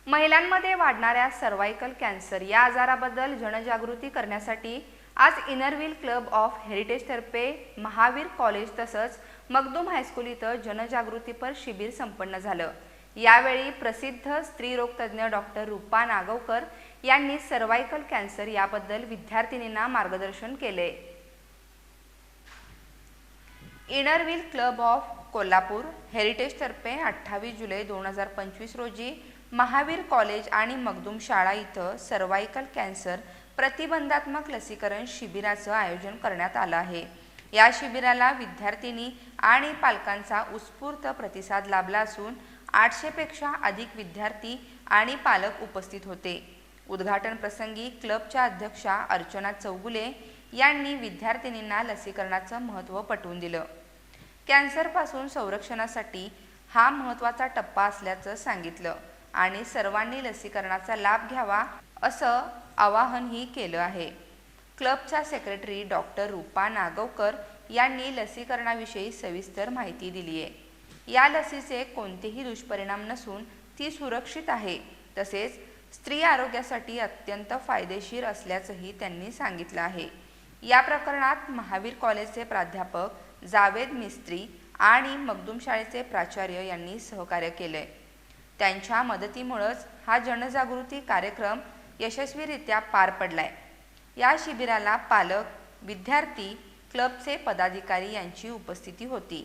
महिलांमध्ये वाढणाऱ्या cervical cancer या आजाराबद्दल जनजागृती करण्यासाठी आज इनरव्हील क्लब ऑफ हेरिटेजतर्फे महावीर कॉलेज तसंच मखदूम हायस्कूल इथं जनजागृतीपर शिबिर संपन्न झालं। यावेळी प्रसिद्ध स्त्रीरोगतज्ञ डॉक्टर रूपा नागवकर यांनी सर्व्हायकल कॅन्सर याबद्दल विद्यार्थिनींना मार्गदर्शन केले। इनरव्हील क्लब ऑफ कोल्हापूर हेरिटेजतर्फे 28 जुलै 2025 रोजी महावीर कॉलेज आणि मखदूम शाळा इथं सर्व्हायकल कॅन्सर प्रतिबंधात्मक लसीकरण शिबिराचं आयोजन करण्यात आलं आहे। या शिबिराला विद्यार्थिनी आणि पालकांचा उत्स्फूर्त प्रतिसाद लाभला असून 800 पेक्षा अधिक विद्यार्थी आणि पालक उपस्थित होते। उद्घाटन प्रसंगी क्लबच्या अध्यक्षा अर्चना चौगुले यांनी विद्यार्थिनींना लसीकरणाचं महत्त्व पटवून दिलं। कॅन्सरपासून संरक्षणासाठी हा महत्त्वाचा टप्पा असल्याचं सांगितलं आणि सर्वांनी लसीकरणाचा लाभ घ्यावा असं आवाहनही केलं आहे। क्लबच्या सेक्रेटरी डॉक्टर रूपा नागवकर यांनी लसीकरणाविषयी सविस्तर माहिती दिली आहे। या लसीचे कोणतेही दुष्परिणाम नसून ती सुरक्षित आहे, तसेच स्त्री आरोग्यासाठी अत्यंत फायदेशीर असल्याचंही त्यांनी सांगितलं आहे। या प्रकरणात महावीर कॉलेजचे प्राध्यापक जावेद मिस्त्री आणि मखदूम शाळेचे प्राचार्य यांनी सहकार्य केले। त्यांच्या मदतीमुळेच हा जनजागृती कार्यक्रम यशस्वीरित्या पार पडलाय। या शिबिराला पालक, विद्यार्थी, क्लबचे पदाधिकारी यांची उपस्थिती होती।